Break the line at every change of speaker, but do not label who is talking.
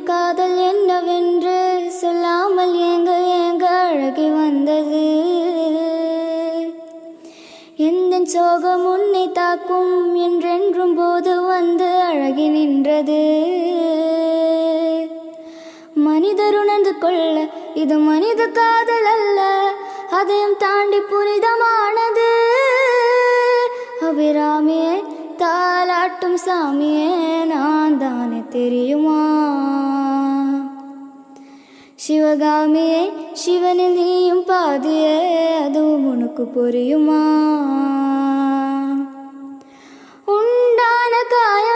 காதல் என்னவென்று சொல்லாமல் ஏங்க ஏங்க அழகி வந்தது. எந்த சோகம் உன்னை தாக்கும் என்றென்றும் போது வந்து அழகி நின்றது. மனிதர் உணர்ந்து கொள்ள இது மனித காதல் அல்ல, அதையும் தாண்டி புனிதமானது. அபிராமியே தாலாட்டும் சாமியே நான் தானே தெரியுமா? சிவகாமியே சிவனில் நீயும் பாதியே அதுவும் உனக்கு புரியுமா? உண்டான காயம்